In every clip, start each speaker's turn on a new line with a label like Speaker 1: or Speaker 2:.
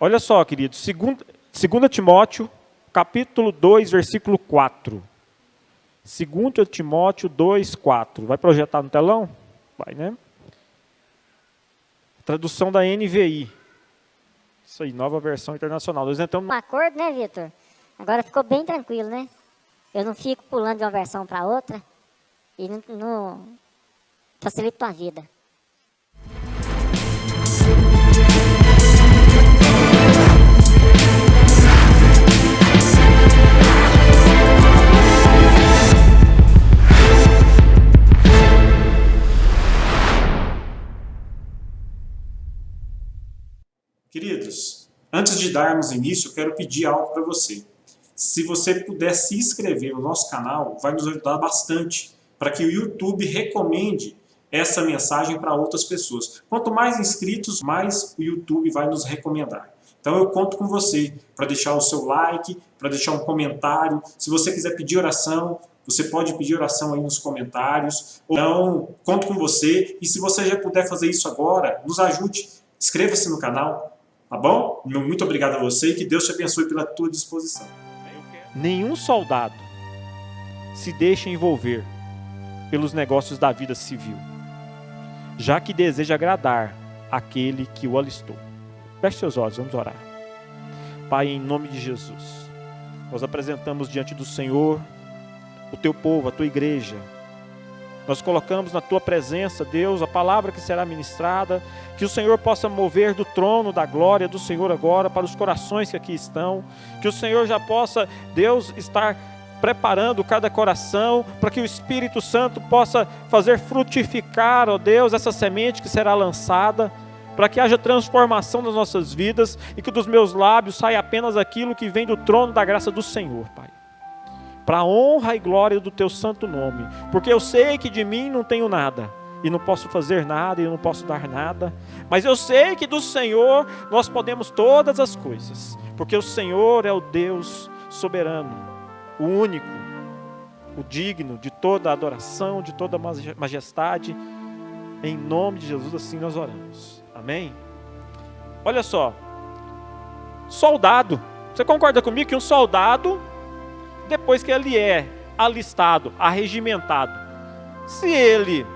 Speaker 1: Olha só, queridos, 2 Timóteo, capítulo 2, versículo 4. 2 Timóteo 2, 4. Vai projetar no telão? Vai, né? Tradução da NVI. Isso aí, nova versão internacional. Nós entramos
Speaker 2: Um acordo, né, Vitor? Agora ficou bem tranquilo, né? Eu não fico pulando de uma versão para outra e não facilita a vida.
Speaker 3: Queridos, antes de darmos início, eu quero pedir algo para você. Se você puder se inscrever no nosso canal, vai nos ajudar bastante para que o YouTube recomende essa mensagem para outras pessoas. Quanto mais inscritos, mais o YouTube vai nos recomendar. Então eu conto com você para deixar o seu like, para deixar um comentário. Se você quiser pedir oração, você pode pedir oração aí nos comentários. Então, conto com você. E se você já puder fazer isso agora, nos ajude. Inscreva-se no canal. Tá bom? Muito obrigado a você e que Deus te abençoe pela tua disposição.
Speaker 1: Nenhum soldado se deixa envolver pelos negócios da vida civil, já que deseja agradar aquele que o alistou. Feche seus olhos, vamos orar. Pai, em nome de Jesus, nós apresentamos diante do Senhor o teu povo, a tua igreja. Nós colocamos na tua presença, Deus, a palavra que será ministrada, que o Senhor possa mover do trono da glória do Senhor agora para os corações que aqui estão, que o Senhor já possa, Deus, estar preparando cada coração, para que o Espírito Santo possa fazer frutificar, ó Deus, essa semente que será lançada, para que haja transformação nas nossas vidas e que dos meus lábios saia apenas aquilo que vem do trono da graça do Senhor, Pai. Para a honra e glória do teu santo nome, porque eu sei que de mim não tenho nada, e não posso fazer nada, e não posso dar nada, mas eu sei que do Senhor nós podemos todas as coisas, porque o Senhor é o Deus soberano, o único, o digno de toda a adoração, de toda a majestade. Em nome de Jesus assim nós oramos, amém? Olha só, soldado, você concorda comigo que um soldado, depois que ele é alistado, arregimentado, se ele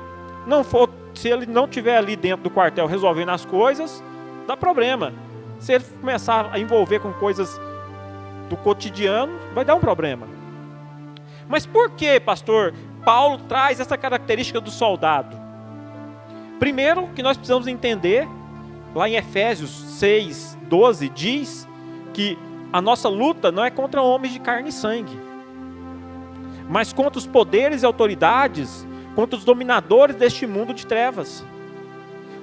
Speaker 1: não estiver ali dentro do quartel resolvendo as coisas, dá problema. Se ele começar a envolver com coisas do cotidiano, vai dar um problema. Mas por que, pastor, Paulo traz essa característica do soldado? Primeiro, que nós precisamos entender, lá em Efésios 6, 12, diz que a nossa luta não é contra homens de carne e sangue, mas contra os poderes e autoridades, contra os dominadores deste mundo de trevas,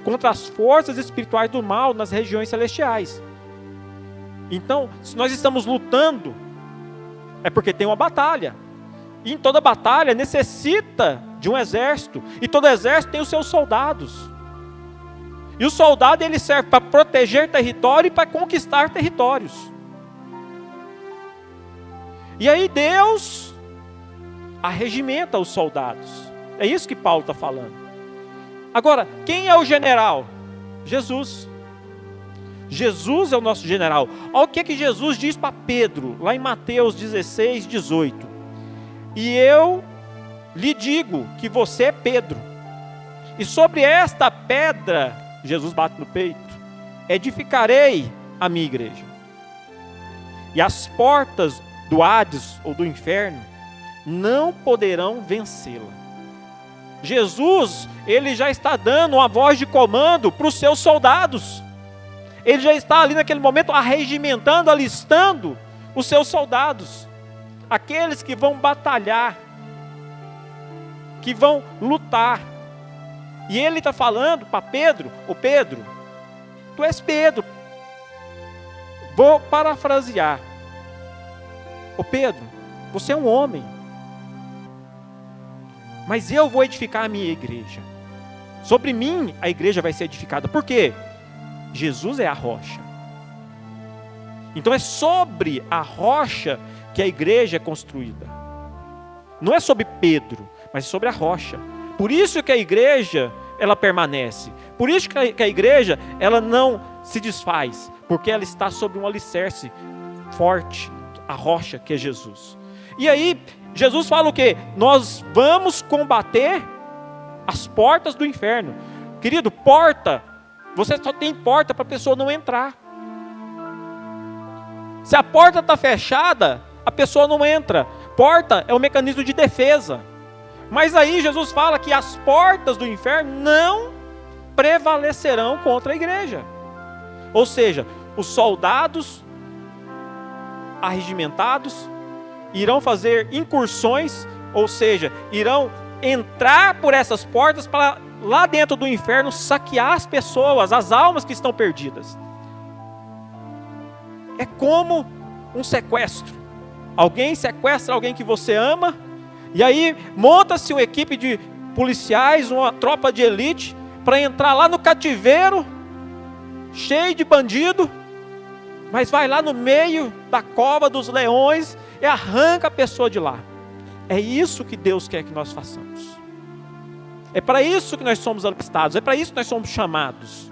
Speaker 1: contra as forças espirituais do mal nas regiões celestiais. Então, se nós estamos lutando, é porque tem uma batalha. E em toda batalha necessita de um exército, e todo exército tem os seus soldados. E o soldado ele serve para proteger território e para conquistar territórios. E aí Deus arregimenta os soldados. É isso que Paulo está falando. Agora, quem é o general? Jesus. Jesus é o nosso general. Olha o que Jesus diz para Pedro, lá em Mateus 16, 18. E eu lhe digo que você é Pedro. E sobre esta pedra, Jesus bate no peito, edificarei a minha igreja. E as portas do Hades ou do inferno não poderão vencê-la. Jesus, ele já está dando uma voz de comando para os seus soldados. Ele já está ali naquele momento arregimentando, alistando os seus soldados. Aqueles que vão batalhar, que vão lutar. E ele está falando para Pedro, ô Pedro, tu és Pedro. Vou parafrasear. Ô Pedro, você é um homem. Mas eu vou edificar a minha igreja. Sobre mim a igreja vai ser edificada. Por quê? Jesus é a rocha. Então é sobre a rocha que a igreja é construída. Não é sobre Pedro, mas sobre a rocha. Por isso que a igreja, ela permanece. Por isso que a igreja, ela não se desfaz, porque ela está sobre um alicerce forte, a rocha que é Jesus. E aí, Jesus fala o quê? Nós vamos combater as portas do inferno. Querido, porta, você só tem porta para a pessoa não entrar. Se a porta está fechada, a pessoa não entra. Porta é um mecanismo de defesa. Mas aí Jesus fala que as portas do inferno não prevalecerão contra a igreja. Ou seja, os soldados arregimentados irão fazer incursões, ou seja, irão entrar por essas portas para lá dentro do inferno saquear as pessoas, as almas que estão perdidas. É como um sequestro. Alguém sequestra alguém que você ama, e aí monta-se uma equipe de policiais, uma tropa de elite, para entrar lá no cativeiro, cheio de bandido, mas vai lá no meio da cova dos leões e arranca a pessoa de lá. É isso que Deus quer que nós façamos. É para isso que nós somos alistados, é para isso que nós somos chamados.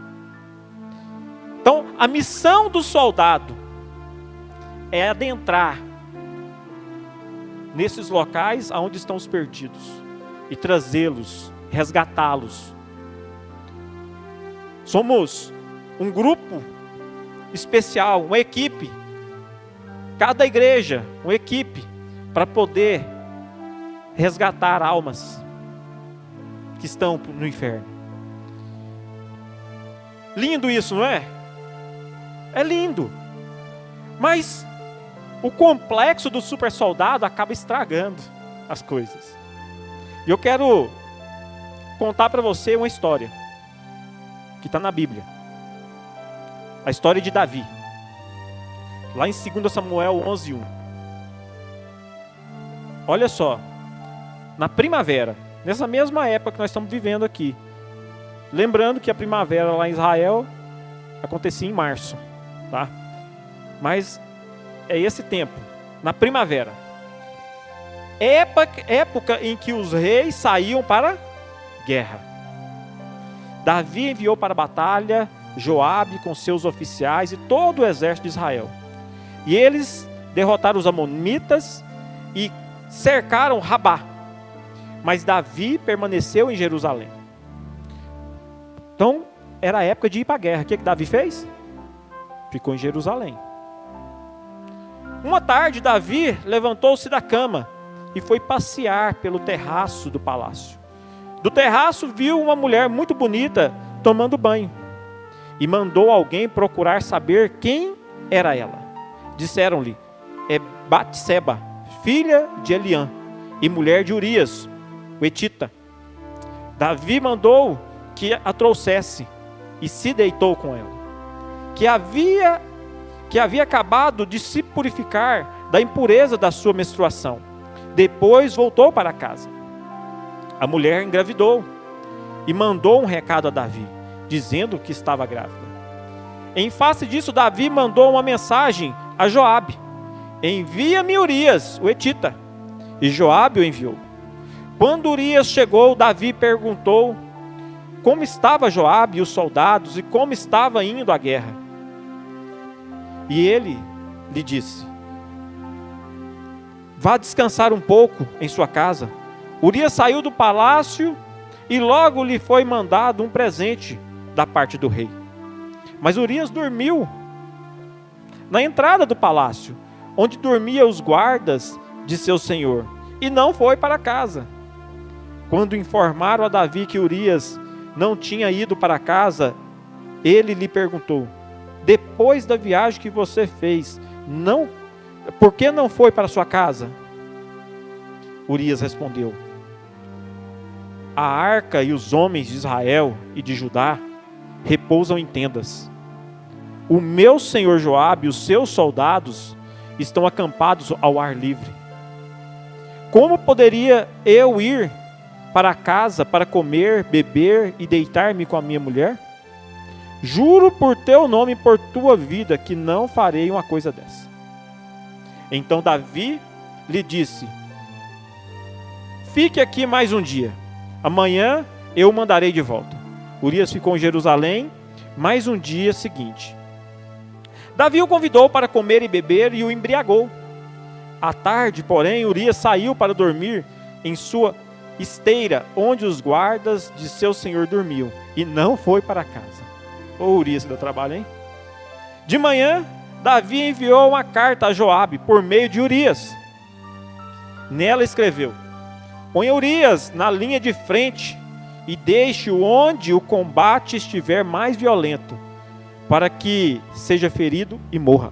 Speaker 1: Então, a missão do soldado é adentrar nesses locais onde estão os perdidos e trazê-los, resgatá-los. Somos um grupo especial, uma equipe, cada igreja, uma equipe, para poder resgatar almas que estão no inferno. Lindo isso, não é? É lindo. Mas o complexo do super soldado acaba estragando as coisas. E eu quero contar para você uma história que está na Bíblia. A história de Davi. Lá em 2 Samuel 11:1. Olha só. Na primavera, nessa mesma época que nós estamos vivendo aqui. Lembrando que a primavera lá em Israel acontecia em março, tá? Mas é esse tempo, na primavera. Época em que os reis saíam para guerra. Davi enviou para a batalha Joabe com seus oficiais e todo o exército de Israel. E eles derrotaram os amonitas e cercaram Rabá. Mas Davi permaneceu em Jerusalém. Então, era a época de ir para a guerra. O que Davi fez? Ficou em Jerusalém. Uma tarde, Davi levantou-se da cama e foi passear pelo terraço do palácio. Do terraço viu uma mulher muito bonita tomando banho e mandou alguém procurar saber quem era ela. Disseram-lhe: é Batseba, filha de Eliã e mulher de Urias, o Etita. Davi mandou que a trouxesse e se deitou com ela, que havia acabado de se purificar da impureza da sua menstruação. Depois voltou para casa. A mulher engravidou e mandou um recado a Davi, dizendo que estava grávida. Em face disso, Davi mandou uma mensagem a Joabe: envia-me Urias, o Etita. E Joabe o enviou. Quando Urias chegou, Davi perguntou como estava Joabe e os soldados e como estava indo a guerra. E ele lhe disse: vá descansar um pouco em sua casa. Urias saiu do palácio e logo lhe foi mandado um presente da parte do rei. Mas Urias dormiu na entrada do palácio, onde dormiam os guardas de seu senhor, e não foi para casa. Quando informaram a Davi que Urias não tinha ido para casa, ele lhe perguntou: depois da viagem que você fez, por que não foi para sua casa? Urias respondeu: a arca e os homens de Israel e de Judá repousam em tendas. O meu senhor Joabe e os seus soldados estão acampados ao ar livre. Como poderia eu ir para casa para comer, beber e deitar-me com a minha mulher? Juro por teu nome e por tua vida que não farei uma coisa dessa. Então Davi lhe disse: fique aqui mais um dia. Amanhã eu o mandarei de volta. Urias ficou em Jerusalém, mais um dia seguinte. Davi o convidou para comer e beber e o embriagou. À tarde, porém, Urias saiu para dormir em sua esteira, onde os guardas de seu senhor dormiam, e não foi para casa. Ô Urias, que deu trabalho, hein? De manhã, Davi enviou uma carta a Joabe por meio de Urias. Nela escreveu: ponha Urias na linha de frente e deixe-o onde o combate estiver mais violento, para que seja ferido e morra.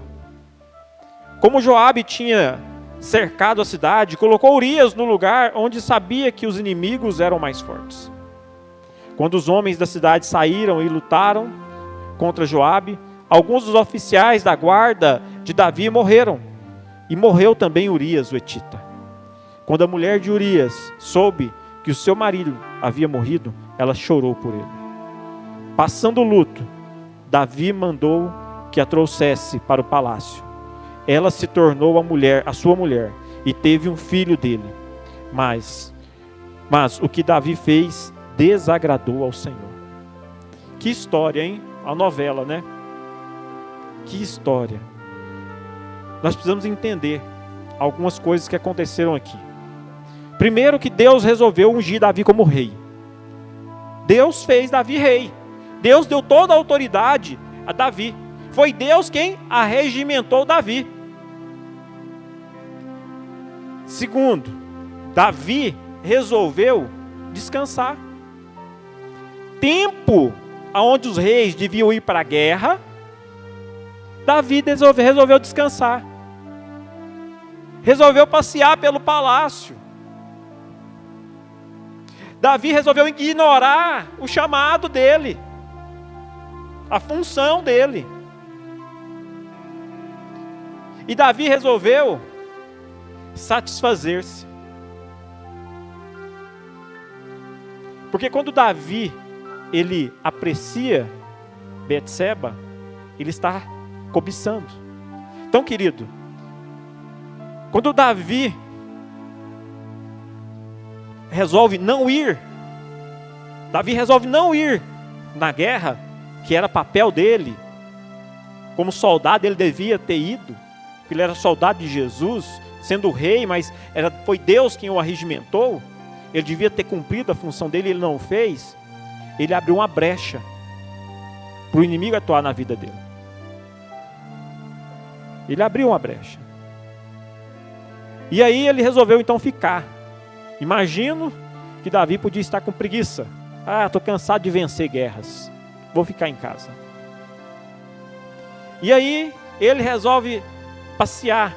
Speaker 1: Como Joabe tinha cercado a cidade, colocou Urias no lugar onde sabia que os inimigos eram mais fortes. Quando os homens da cidade saíram e lutaram contra Joabe, alguns dos oficiais da guarda de Davi morreram, e morreu também Urias, o etita. Quando a mulher de Urias soube que o seu marido havia morrido, ela chorou por ele. Passando o luto, Davi mandou que a trouxesse para o palácio. Ela se tornou a sua mulher, e teve um filho dele. Mas o que Davi fez desagradou ao Senhor. Que história, hein? A novela, né? Que história. Nós precisamos entender algumas coisas que aconteceram aqui. Primeiro, que Deus resolveu ungir Davi como rei. Deus fez Davi rei. Deus deu toda a autoridade a Davi. Foi Deus quem arregimentou Davi. Segundo, Davi resolveu descansar. Tempo onde os reis deviam ir para a guerra, Davi resolveu descansar. Resolveu passear pelo palácio. Davi resolveu ignorar o chamado dele, a função dele. E Davi resolveu satisfazer-se. Porque quando Davi, ele aprecia Betseba, ele está cobiçando. Então, querido, quando Davi resolve não ir na guerra, que era papel dele, como soldado ele devia ter ido, porque ele era soldado de Jesus, sendo rei, mas foi Deus quem o arregimentou, ele devia ter cumprido a função dele, ele não o fez. Ele abriu uma brecha para o inimigo atuar na vida dele. Ele abriu uma brecha. E aí ele resolveu então ficar. Imagino que Davi podia estar com preguiça. Estou cansado de vencer guerras, vou ficar em casa. E aí ele resolve passear.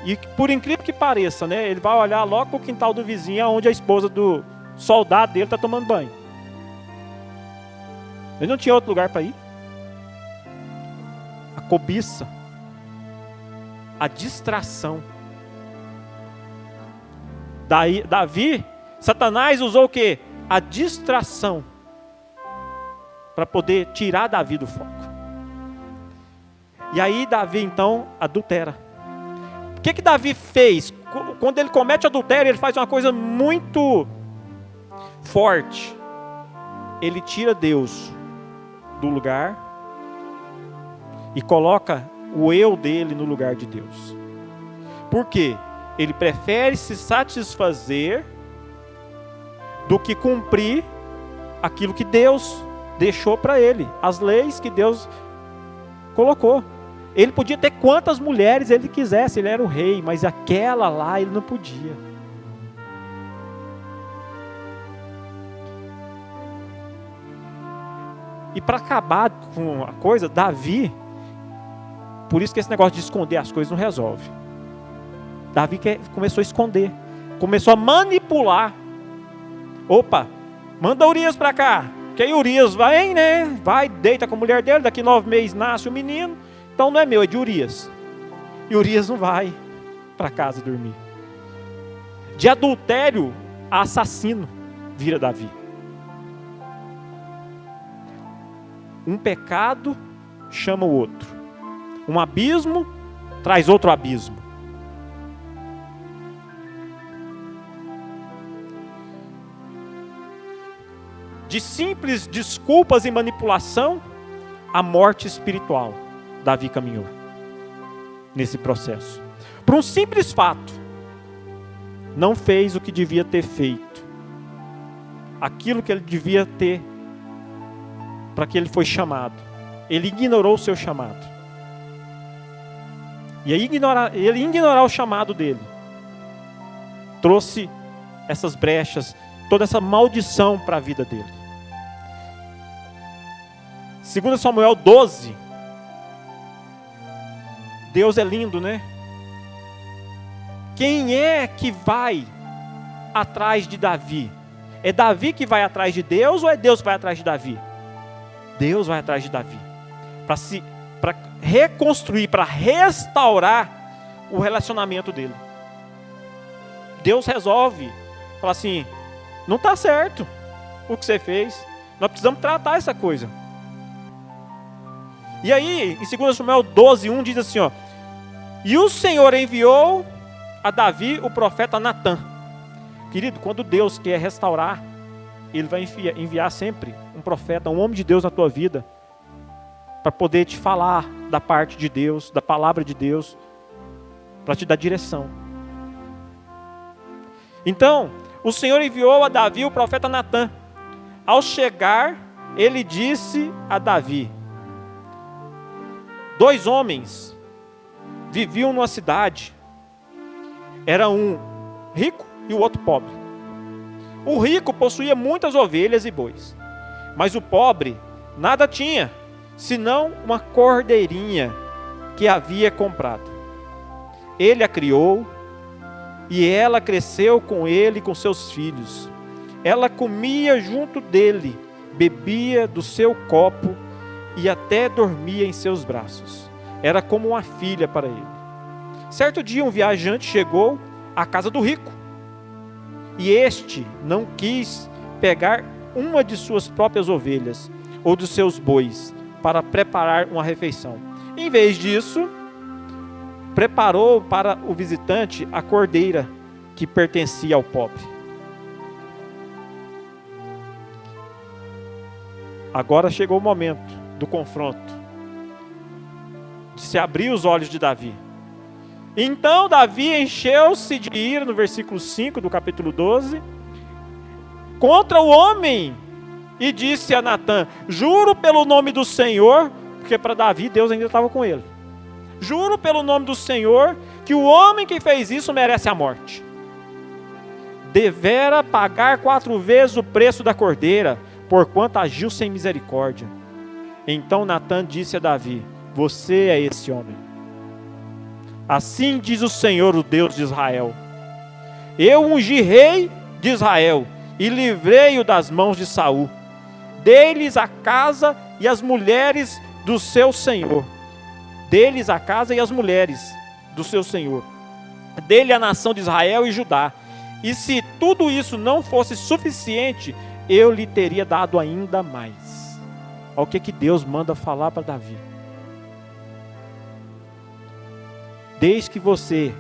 Speaker 1: E por incrível que pareça, né, ele vai olhar logo para o quintal do vizinho, onde a esposa do soldado dele está tomando banho. Ele não tinha outro lugar para ir. A cobiça, a distração. Davi, Satanás usou o quê? A distração para poder tirar Davi do foco. E aí Davi então adultera. O que Davi fez? Quando ele comete adultério, ele faz uma coisa muito forte. Ele tira Deus do lugar e coloca o eu dele no lugar de Deus. Por quê? Ele prefere se satisfazer do que cumprir aquilo que Deus deixou para ele, as leis que Deus colocou. Ele podia ter quantas mulheres ele quisesse, ele era o rei, mas aquela lá ele não podia. E para acabar com a coisa, Davi, por isso que esse negócio de esconder as coisas não resolve. Davi começou a esconder, começou a manipular. Opa, manda Urias para cá, que aí Urias vai, né? Vai, deita com a mulher dele, daqui 9 meses nasce o menino, então não é meu, é de Urias. E Urias não vai para casa dormir. De adultério a assassino vira Davi. Um pecado chama o outro. Um abismo traz outro abismo. De simples desculpas e manipulação a morte espiritual, Davi caminhou nesse processo. Por um simples fato, não fez o que devia ter feito, aquilo que ele devia ter, para que ele foi chamado. Ele ignorou o seu chamado. E aí ele ignorar o chamado dele trouxe essas brechas, toda essa maldição para a vida dele. 2 Samuel 12. Deus é lindo, né? Quem é que vai atrás de Davi? É Davi que vai atrás de Deus ou é Deus que vai atrás de Davi? Deus vai atrás de Davi. Para reconstruir, para restaurar o relacionamento dele. Deus resolve. Fala assim, não está certo o que você fez. Nós precisamos tratar essa coisa. E aí, em 2 Samuel 12, 1 diz assim, ó, e o Senhor enviou a Davi o profeta Natã. Querido, quando Deus quer restaurar, Ele vai enviar sempre um profeta, um homem de Deus na tua vida, para poder te falar da parte de Deus, da palavra de Deus, para te dar direção. Então, o Senhor enviou a Davi o profeta Natã. Ao chegar, ele disse a Davi, 2 homens viviam numa cidade, era um rico e o outro pobre. O rico possuía muitas ovelhas e bois, mas o pobre nada tinha, senão uma cordeirinha que havia comprado. Ele a criou, e ela cresceu com ele e com seus filhos. Ela comia junto dele, bebia do seu copo e até dormia em seus braços. Era como uma filha para ele. Certo dia um viajante chegou à casa do rico, e este não quis pegar uma de suas próprias ovelhas ou dos seus bois para preparar uma refeição. Em vez disso, preparou para o visitante a cordeira que pertencia ao pobre. Agora chegou o momento do confronto, de se abrir os olhos de Davi. Então Davi encheu-se de ira, no versículo 5 do capítulo 12, contra o homem, e disse a Natã, juro pelo nome do Senhor, porque para Davi Deus ainda estava com ele, juro pelo nome do Senhor, que o homem que fez isso merece a morte. Devera pagar 4 vezes o preço da cordeira, porquanto agiu sem misericórdia. Então Natã disse a Davi, você é esse homem. Assim diz o Senhor, o Deus de Israel, eu ungi rei de Israel, e livrei-o das mãos de Saul. Dei-lhes a casa e as mulheres do seu senhor. Dei-lhes a casa e as mulheres do seu senhor. Dei-lhe a nação de Israel e Judá. E se tudo isso não fosse suficiente, eu lhe teria dado ainda mais. Olha o que Deus manda falar para Davi. Desde que você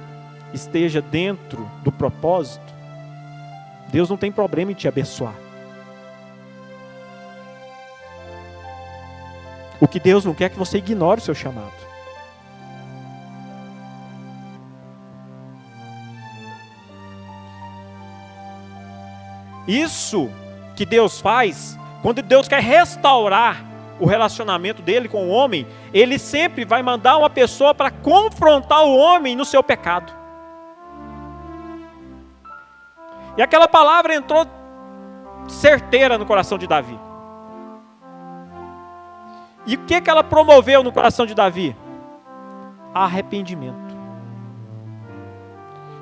Speaker 1: esteja dentro do propósito, Deus não tem problema em te abençoar. O que Deus não quer é que você ignore o seu chamado. Isso que Deus faz, quando Deus quer restaurar o relacionamento dele com o homem, ele sempre vai mandar uma pessoa para confrontar o homem no seu pecado. E aquela palavra entrou certeira no coração de Davi. E o que ela promoveu no coração de Davi? Arrependimento.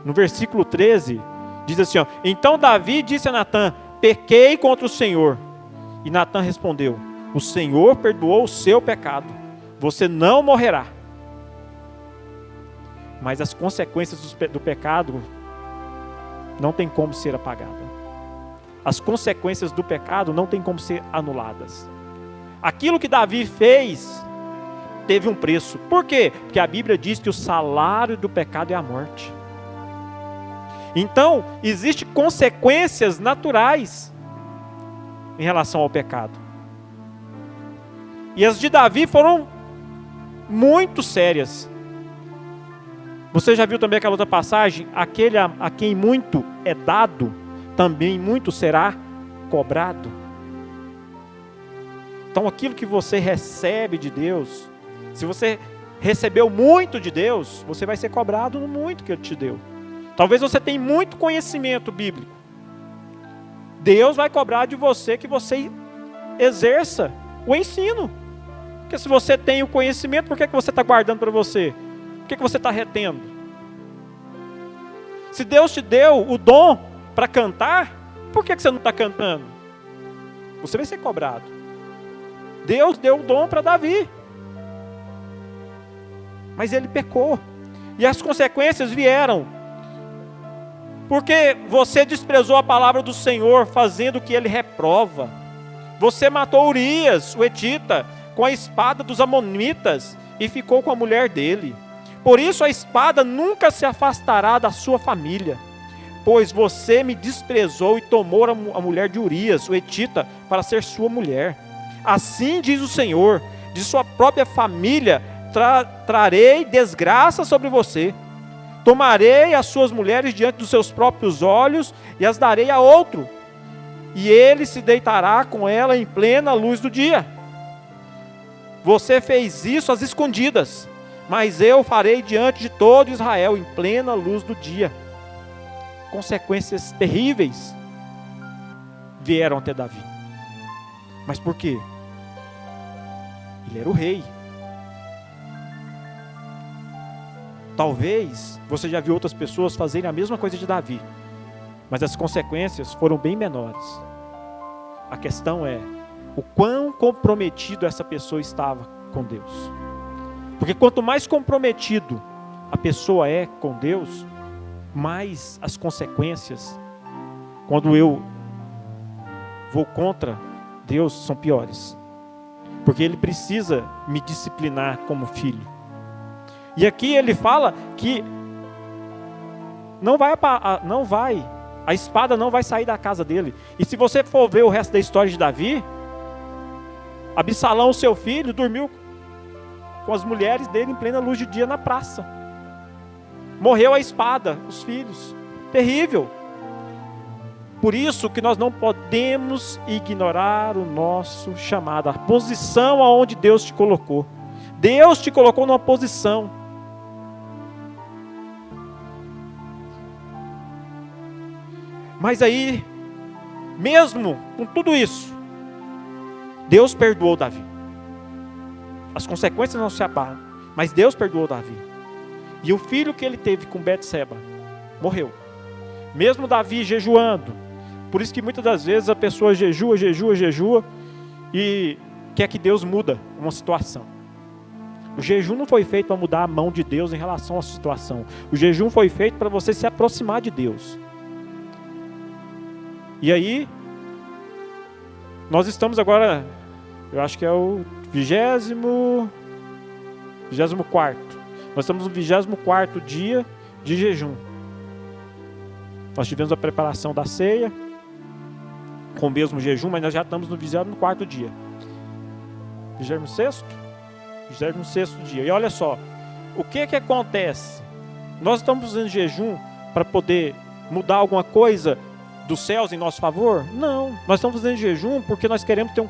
Speaker 1: No versículo 13, diz assim, ó, então Davi disse a Natã, pequei contra o Senhor. E Natã respondeu, o Senhor perdoou o seu pecado, você não morrerá. Mas as consequências do pecado não tem como ser apagada. As consequências do pecado não tem como ser anuladas. Aquilo que Davi fez teve um preço. Por quê? Porque a Bíblia diz que o salário do pecado é a morte. Então, existem consequências naturais em relação ao pecado. E as de Davi foram muito sérias. Você já viu também aquela outra passagem? Aquele a quem muito é dado, também muito será cobrado. Então aquilo que você recebe de Deus, se você recebeu muito de Deus, você vai ser cobrado no muito que Ele te deu. Talvez você tenha muito conhecimento bíblico. Deus vai cobrar de você que você exerça o ensino. Porque se você tem o conhecimento, por que você está guardando para você? Por que você está retendo? Se Deus te deu o dom para cantar, por que você não está cantando? Você vai ser cobrado. Deus deu o dom para Davi. Mas ele pecou. E as consequências vieram. Porque você desprezou a palavra do Senhor, fazendo o que Ele reprova. Você matou Urias, o Etita, com a espada dos amonitas, e ficou com a mulher dele. Por isso a espada nunca se afastará da sua família. Pois você me desprezou e tomou a mulher de Urias, o Etita, para ser sua mulher. Assim diz o Senhor, de sua própria família trarei desgraça sobre você. Tomarei as suas mulheres diante dos seus próprios olhos e as darei a outro, e ele se deitará com ela em plena luz do dia. Você fez isso às escondidas, mas eu farei diante de todo Israel em plena luz do dia. Consequências terríveis vieram até Davi. Mas por quê? Ele era o rei. Talvez você já viu outras pessoas fazerem a mesma coisa de Davi, mas as consequências foram bem menores. A questão é o quão comprometido essa pessoa estava com Deus. Porque quanto mais comprometido a pessoa é com Deus, mais as consequências, quando eu vou contra Deus, são piores. Porque Ele precisa me disciplinar como filho. E aqui ele fala que a espada não vai sair da casa dele. E se você for ver o resto da história de Davi, Absalão, seu filho, dormiu com as mulheres dele em plena luz do dia na praça. Morreu a espada, os filhos. Terrível. Por isso que nós não podemos ignorar o nosso chamado, a posição aonde Deus te colocou. Deus te colocou numa posição. Mas aí, mesmo com tudo isso, Deus perdoou Davi. As consequências não se abalam, mas Deus perdoou Davi. E o filho que ele teve com Betseba morreu. Mesmo Davi jejuando. Por isso que muitas das vezes a pessoa jejua e quer que Deus muda uma situação. O jejum não foi feito para mudar a mão de Deus em relação à situação. O jejum foi feito para você se aproximar de Deus. E aí, nós estamos agora, eu acho que é o 24º. Nós estamos no 24º dia de jejum. Nós tivemos a preparação da ceia, com o mesmo jejum, mas nós já estamos no 24º dia. 26º? 26º dia. E olha só, o que acontece? Nós estamos fazendo jejum para poder mudar alguma coisa dos céus em nosso favor? Não, nós estamos fazendo jejum porque nós queremos ter o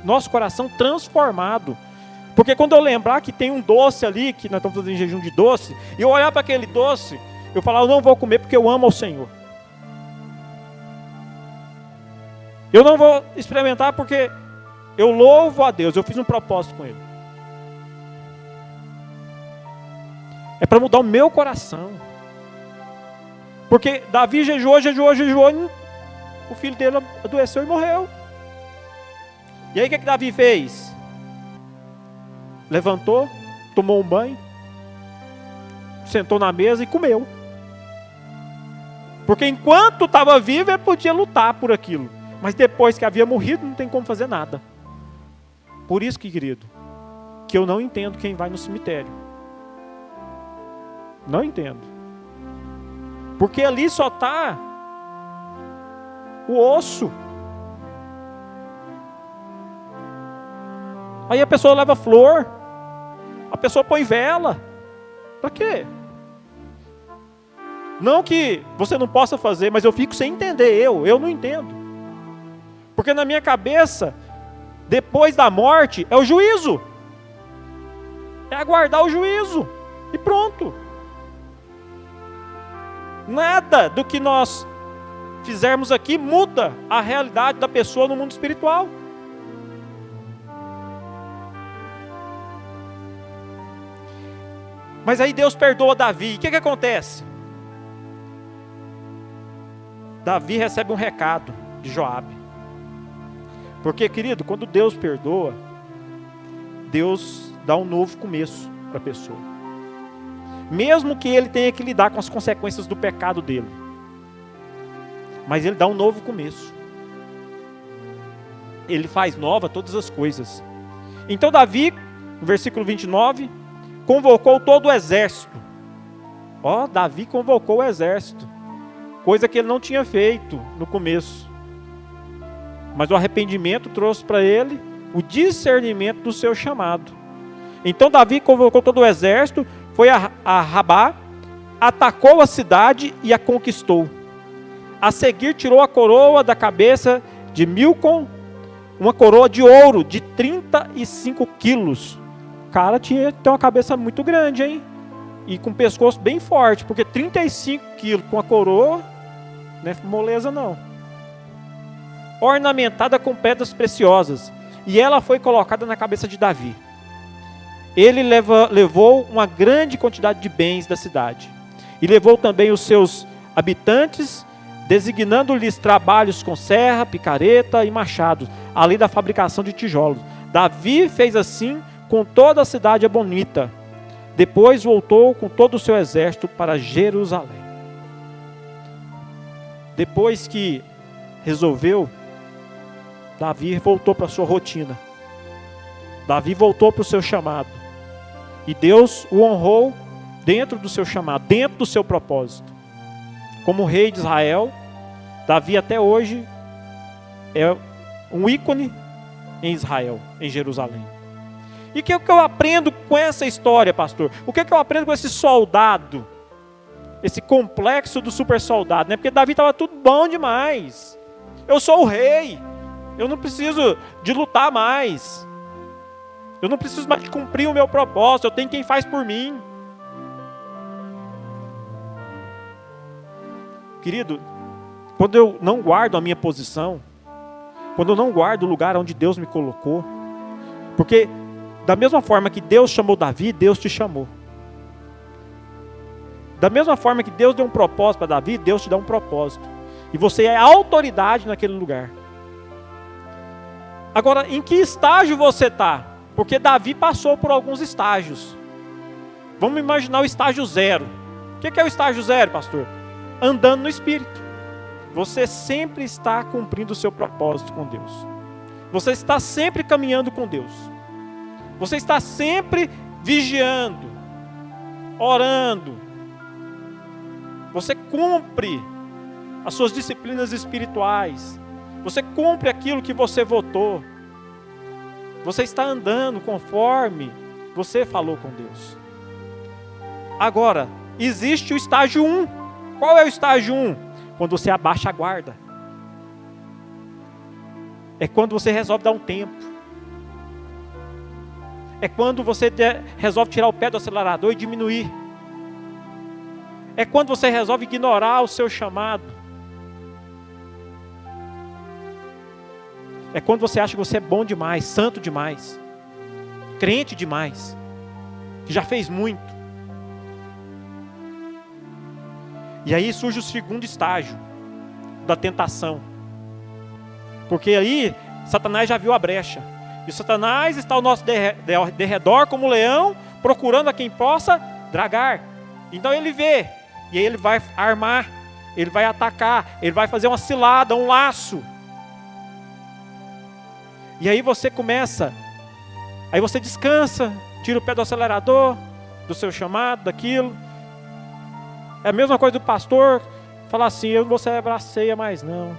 Speaker 1: nosso coração transformado. Porque quando eu lembrar que tem um doce ali, que nós estamos fazendo jejum de doce, e eu olhar para aquele doce, eu falar, eu não vou comer porque eu amo ao Senhor. Eu não vou experimentar porque eu louvo a Deus, eu fiz um propósito com Ele. É para mudar o meu coração. Porque Davi jejuou, o filho dele adoeceu e morreu. E aí o que Davi fez? Levantou, tomou um banho, sentou na mesa e comeu. Porque enquanto estava vivo, ele podia lutar por aquilo. Mas depois que havia morrido, não tem como fazer nada. Por isso, querido, que eu não entendo quem vai no cemitério. Não entendo. Porque ali só está o osso. Aí a pessoa leva flor, a pessoa põe vela. Para quê? Não que você não possa fazer, mas eu fico sem entender, eu não entendo. Porque na minha cabeça, depois da morte, é o juízo. É aguardar o juízo. E pronto. Nada do que nós fizermos aqui muda a realidade da pessoa no mundo espiritual. Mas aí Deus perdoa Davi. O que acontece? Davi recebe um recado de Joabe. Porque, querido, quando Deus perdoa, Deus dá um novo começo para a pessoa. Mesmo que ele tenha que lidar com as consequências do pecado dele. Mas ele dá um novo começo. Ele faz nova todas as coisas. Então Davi, no versículo 29, convocou todo o exército. Davi convocou o exército. Coisa que ele não tinha feito no começo. Mas o arrependimento trouxe para ele o discernimento do seu chamado. Então Davi convocou todo o exército, foi a Rabá, atacou a cidade e a conquistou. A seguir tirou a coroa da cabeça de Milcom, uma coroa de ouro de 35 quilos. O cara tem uma cabeça muito grande, hein? E com um pescoço bem forte, porque 35 quilos com a coroa, não é moleza não. Ornamentada com pedras preciosas, e ela foi colocada na cabeça de Davi. Ele levou uma grande quantidade de bens da cidade, e levou também os seus habitantes, designando-lhes trabalhos com serra, picareta e machados, além da fabricação de tijolos. Davi fez assim com toda a cidade bonita. Depois voltou com todo o seu exército para Jerusalém. Depois que resolveu, Davi voltou para a sua rotina. Davi voltou para o seu chamado. E Deus o honrou dentro do seu chamado, dentro do seu propósito. Como rei de Israel, Davi até hoje é um ícone em Israel, em Jerusalém. E o que eu aprendo com essa história, pastor? O que eu aprendo com esse soldado? Esse complexo do super soldado, né? Porque Davi estava tudo bom demais. Eu sou o rei. Eu não preciso de lutar mais. Eu não preciso mais de cumprir o meu propósito. Eu tenho quem faz por mim. Querido, quando eu não guardo a minha posição, quando eu não guardo o lugar onde Deus me colocou, porque da mesma forma que Deus chamou Davi, Deus te chamou. Da mesma forma que Deus deu um propósito para Davi, Deus te dá um propósito. E você é autoridade naquele lugar. Agora, em que estágio você está? Porque Davi passou por alguns estágios. Vamos imaginar o estágio 0. O que é o estágio 0, pastor? Andando no Espírito. Você sempre está cumprindo o seu propósito com Deus. Você está sempre caminhando com Deus. Você está sempre vigiando, orando. Você cumpre as suas disciplinas espirituais. Você cumpre aquilo que você votou. Você está andando conforme você falou com Deus. Agora, existe o estágio 1. Qual é o estágio 1? Quando você abaixa a guarda. É quando você resolve dar um tempo. É quando você resolve tirar o pé do acelerador e diminuir. É quando você resolve ignorar o seu chamado. É quando você acha que você é bom demais, santo demais, crente demais, que já fez muito. E aí surge o segundo estágio da tentação. Porque aí Satanás já viu a brecha. E Satanás está ao nosso derredor como um leão, procurando a quem possa dragar. Então ele vê, e aí ele vai armar, ele vai atacar, ele vai fazer uma cilada, um laço. E aí você começa, aí você descansa, tira o pé do acelerador, do seu chamado, daquilo. É a mesma coisa do pastor falar assim: eu não vou celebrar ceia mais não.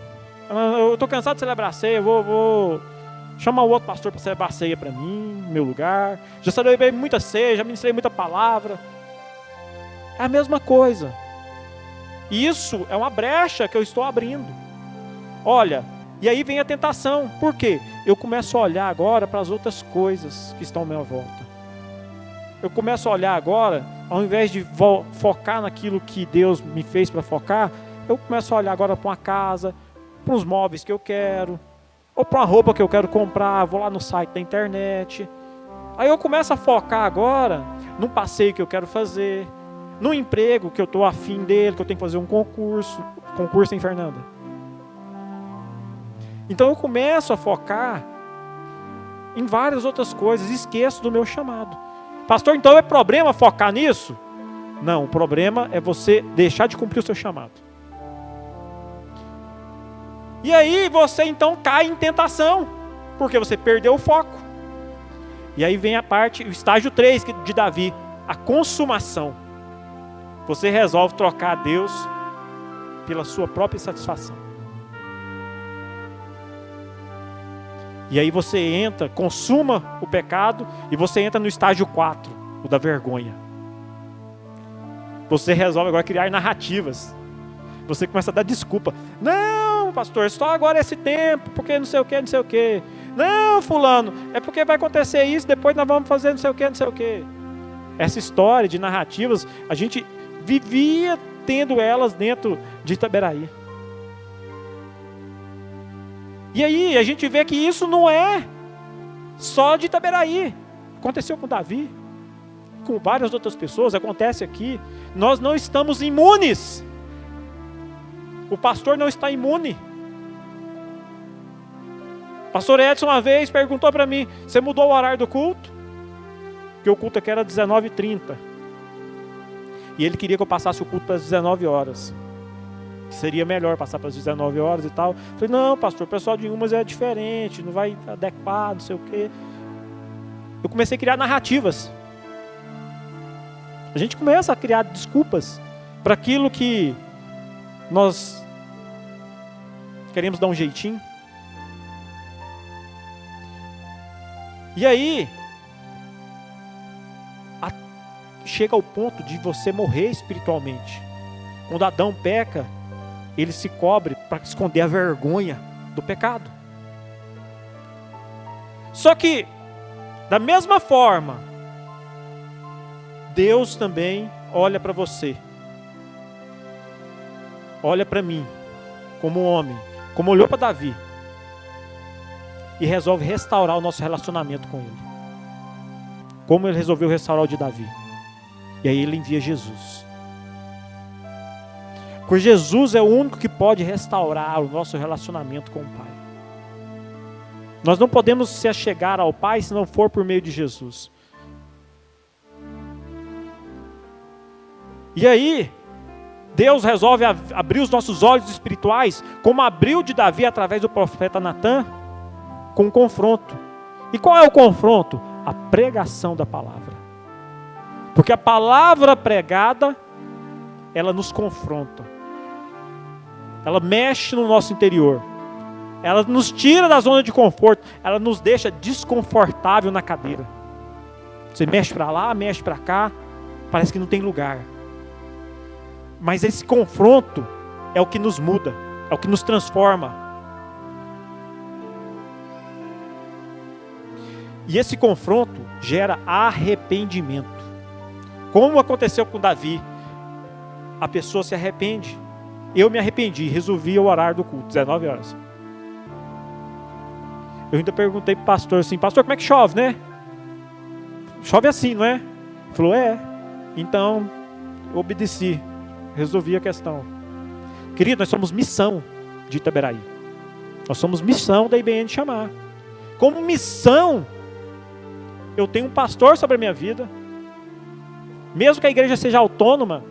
Speaker 1: Eu estou cansado de celebrar ceia, eu vou chamar o outro pastor para celebrar a ceia para mim, no meu lugar. Já celebrei muita ceia, já ministrei muita palavra. É a mesma coisa. Isso é uma brecha que eu estou abrindo. Olha, e aí vem a tentação. Por quê? Eu começo a olhar agora para as outras coisas que estão à minha volta. Eu começo a olhar agora, ao invés de focar naquilo que Deus me fez para focar, eu começo a olhar agora para uma casa, para uns móveis que eu quero, ou para uma roupa que eu quero comprar, vou lá no site da internet. Aí eu começo a focar agora num passeio que eu quero fazer, num emprego que eu estou afim dele, que eu tenho que fazer um concurso. Concurso, hein, Fernanda? Então eu começo a focar em várias outras coisas, esqueço do meu chamado. Pastor, então é problema focar nisso? Não, o problema é você deixar de cumprir o seu chamado. E aí você então cai em tentação, porque você perdeu o foco. E aí vem a parte, o estágio 3 de Davi, a consumação. Você resolve trocar Deus pela sua própria satisfação. E aí você entra, consuma o pecado, e você entra no estágio 4, o da vergonha. Você resolve agora criar narrativas. Você começa a dar desculpa. Não, pastor, só agora esse tempo, porque não sei o que, não sei o que. Não, fulano, é porque vai acontecer isso, depois nós vamos fazer não sei o que, não sei o que. Essa história de narrativas, a gente vivia tendo elas dentro de Itaberaí. E aí a gente vê que isso não é só de Itaberaí. Aconteceu com Davi, com várias outras pessoas, acontece aqui. Nós não estamos imunes. O pastor não está imune. O pastor Edson uma vez perguntou para mim, você mudou o horário do culto? Porque o culto aqui era 19h30. E ele queria que eu passasse o culto para as 19 horas. Seria melhor passar para as 19 horas e tal. Eu falei, não, pastor, o pessoal de Umas é diferente, não vai adequar, não sei o quê. Eu comecei a criar narrativas. A gente começa a criar desculpas para aquilo que nós queremos dar um jeitinho. E aí, chega ao ponto de você morrer espiritualmente. Quando Adão peca, ele se cobre para esconder a vergonha do pecado. Só que, da mesma forma, Deus também olha para você. Olha para mim, como homem, como olhou para Davi. E resolve restaurar o nosso relacionamento com Ele. Como Ele resolveu restaurar o de Davi. E aí Ele envia Jesus. Porque Jesus é o único que pode restaurar o nosso relacionamento com o Pai. Nós não podemos se achegar ao Pai se não for por meio de Jesus. E aí, Deus resolve abrir os nossos olhos espirituais, como abriu de Davi através do profeta Natã, com um confronto. E qual é o confronto? A pregação da palavra. Porque a palavra pregada, ela nos confronta. Ela mexe no nosso interior. Ela nos tira da zona de conforto. Ela nos deixa desconfortável na cadeira. Você mexe para lá, mexe para cá, parece que não tem lugar. Mas esse confronto é o que nos muda, é o que nos transforma. E esse confronto gera arrependimento. Como aconteceu com Davi, a pessoa se arrepende. Eu me arrependi, resolvi o horário do culto, 19 horas. Eu ainda perguntei para o pastor assim, pastor, como é que chove, né? Chove assim, não é? Ele falou, é. Então, eu obedeci, resolvi a questão. Querido, nós somos missão de Itaberaí. Nós somos missão da IBN de Chamar. Como missão, eu tenho um pastor sobre a minha vida. Mesmo que a igreja seja autônoma,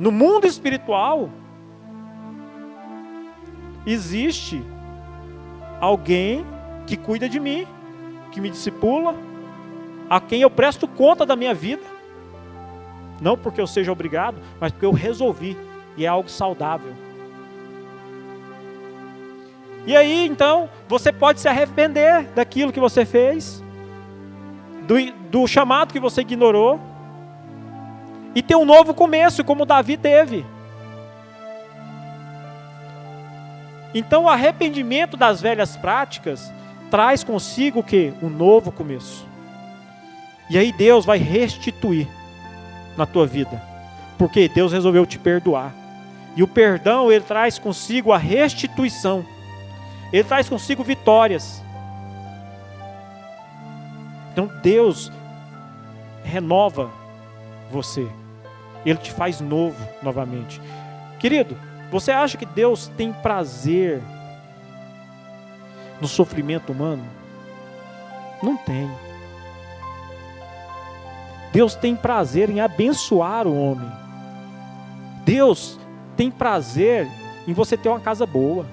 Speaker 1: no mundo espiritual, existe alguém que cuida de mim, que me discipula, a quem eu presto conta da minha vida. Não porque eu seja obrigado, mas porque eu resolvi, e é algo saudável. E aí, então, você pode se arrepender daquilo que você fez, do chamado que você ignorou, e ter um novo começo, como Davi teve. Então, o arrependimento das velhas práticas traz consigo o quê? Um novo começo. E aí Deus vai restituir na tua vida, porque Deus resolveu te perdoar. E o perdão, ele traz consigo a restituição. Ele traz consigo vitórias. Então Deus renova você. Ele te faz novo novamente. Querido, você acha que Deus tem prazer no sofrimento humano? Não tem. Deus tem prazer em abençoar o homem. Deus tem prazer em você ter uma casa boa.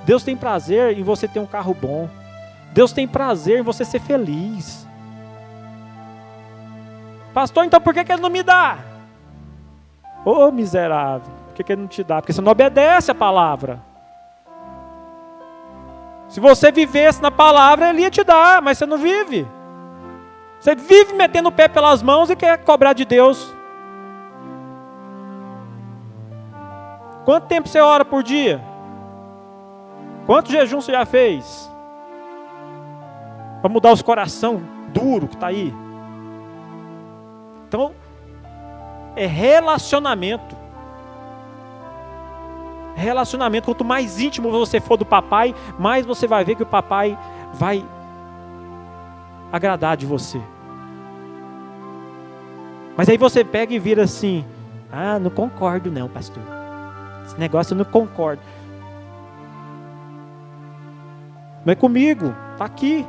Speaker 1: Deus tem prazer em você ter um carro bom. Deus tem prazer em você ser feliz. Pastor, então por que Ele não me dá? Ô miserável, por que Ele não te dá? Porque você não obedece a palavra. Se você vivesse na palavra, Ele ia te dar, mas você não vive. Você vive metendo o pé pelas mãos e quer cobrar de Deus. Quanto tempo você ora por dia? Quanto jejum você já fez? Para mudar os coração duro que está aí. Então, é relacionamento. Relacionamento. Quanto mais íntimo você for do papai, mais você vai ver que o papai vai agradar de você. Mas aí você pega e vira assim: ah, não concordo não, pastor. Esse negócio eu não concordo. Não é comigo, está aqui.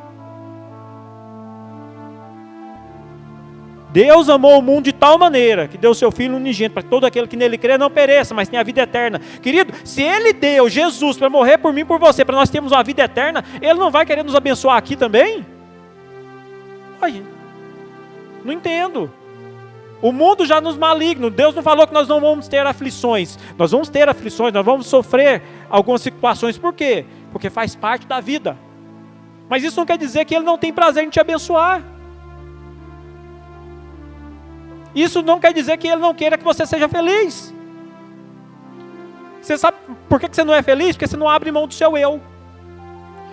Speaker 1: Deus amou o mundo de tal maneira que deu seu Filho unigênito para que todo aquele que nele crê não pereça, mas tenha a vida eterna. Querido, se Ele deu Jesus para morrer por mim e por você, para nós termos uma vida eterna, Ele não vai querer nos abençoar aqui também? Ai, não entendo. O mundo já nos maligna. Deus não falou que nós não vamos ter aflições. Nós vamos ter aflições, nós vamos sofrer algumas situações. Por quê? Porque faz parte da vida. Mas isso não quer dizer que Ele não tem prazer em te abençoar. Isso não quer dizer que Ele não queira que você seja feliz. Você sabe por que você não é feliz? Porque você não abre mão do seu eu.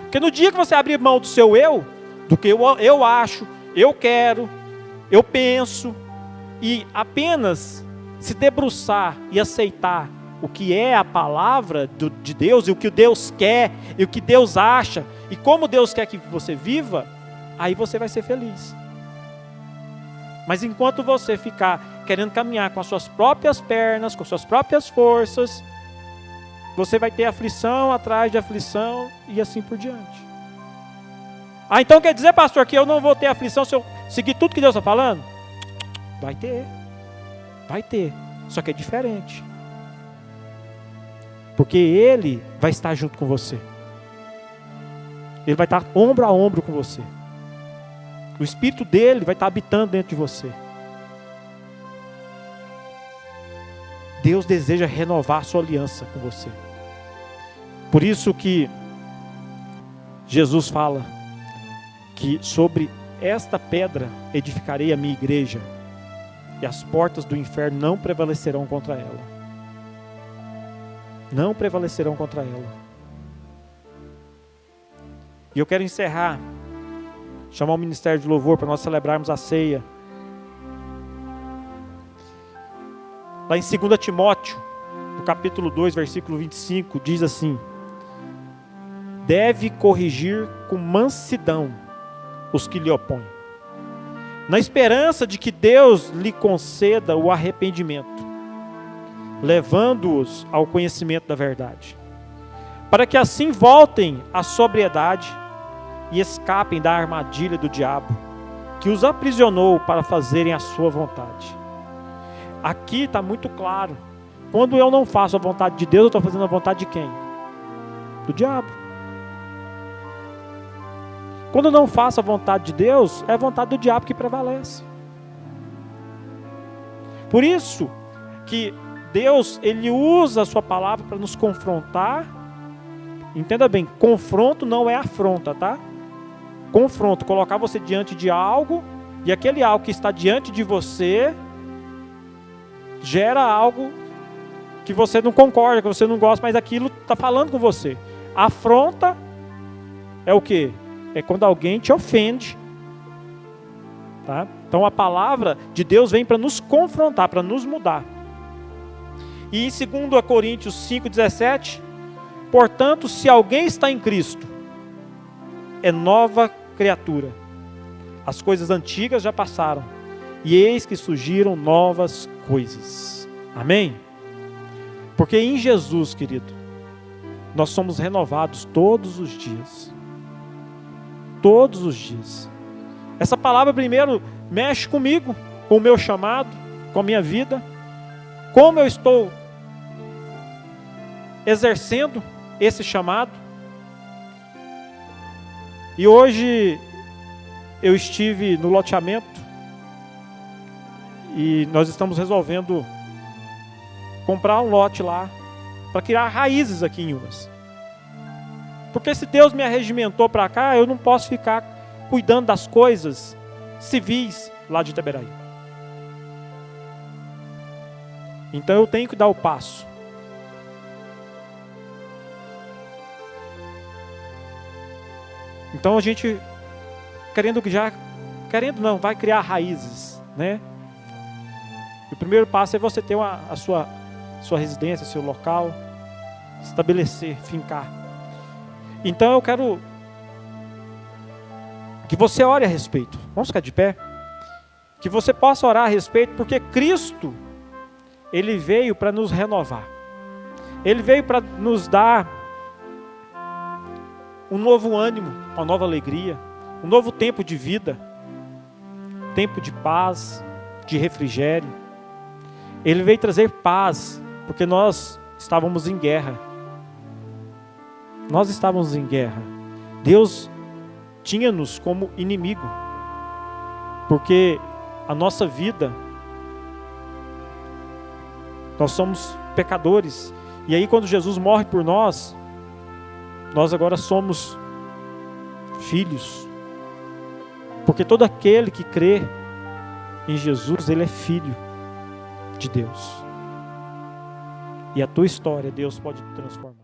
Speaker 1: Porque no dia que você abrir mão do seu eu, do que eu acho, eu quero, eu penso, e apenas se debruçar e aceitar o que é a palavra de Deus, e o que Deus quer, e o que Deus acha, e como Deus quer que você viva, aí você vai ser feliz. Mas enquanto você ficar querendo caminhar com as suas próprias pernas, com as suas próprias forças, você vai ter aflição atrás de aflição e assim por diante. Ah, então quer dizer, pastor, que eu não vou ter aflição se eu seguir tudo que Deus está falando? Vai ter. Vai ter. Só que é diferente. Porque Ele vai estar junto com você. Ele vai estar ombro a ombro com você. O Espírito dele vai estar habitando dentro de você. Deus deseja renovar a sua aliança com você. Por isso que Jesus fala que sobre esta pedra edificarei a minha igreja, e as portas do inferno não prevalecerão contra ela. Não prevalecerão contra ela. E eu quero encerrar, chamar o Ministério de Louvor para nós celebrarmos a ceia. Lá em 2 Timóteo, no capítulo 2, versículo 25, diz assim: deve corrigir com mansidão os que lhe opõem, na esperança de que Deus lhe conceda o arrependimento, levando-os ao conhecimento da verdade, para que assim voltem à sobriedade e escapem da armadilha do diabo, que os aprisionou para fazerem a sua vontade. Aqui está muito claro: quando eu não faço a vontade de Deus, eu estou fazendo a vontade de quem? Do diabo. Quando eu não faço a vontade de Deus, é a vontade do diabo que prevalece. Por isso que Deus, Ele usa a sua palavra para nos confrontar, Entenda bem, confronto não é afronta, tá? Confronto, colocar você diante de algo, e aquele algo que está diante de você gera algo que você não concorda, que você não gosta, mas aquilo está falando com você. Afronta é o quê? É quando alguém te ofende. Tá? Então a palavra de Deus vem para nos confrontar, para nos mudar. E em 2 Coríntios 5,17, portanto, se alguém está em Cristo, é nova criatura. As coisas antigas já passaram, e eis que surgiram novas coisas. Amém? Porque em Jesus, querido, nós somos renovados todos os dias. Todos os dias. Essa palavra primeiro mexe comigo, com o meu chamado, com a minha vida. Como eu estou exercendo esse chamado. E hoje eu estive no loteamento e nós estamos resolvendo comprar um lote lá para criar raízes aqui em Umas. Porque se Deus me arregimentou para cá, eu não posso ficar cuidando das coisas civis lá de Itaberaí. Então eu tenho que dar o passo. Então a gente vai criar raízes, né? E o primeiro passo é você ter a sua residência, seu local, estabelecer, fincar. Então eu quero que você ore a respeito. Vamos ficar de pé? Que você possa orar a respeito, porque Cristo, Ele veio para nos renovar. Ele veio para nos dar um novo ânimo, uma nova alegria, um novo tempo de vida, tempo de paz, de refrigério. Ele veio trazer paz, porque nós estávamos em guerra. Nós estávamos em guerra. Deus tinha-nos como inimigo, porque a nossa vida, nós somos pecadores, e aí quando Jesus morre por nós, nós agora somos filhos, porque todo aquele que crê em Jesus, ele é filho de Deus, e a tua história Deus pode transformar.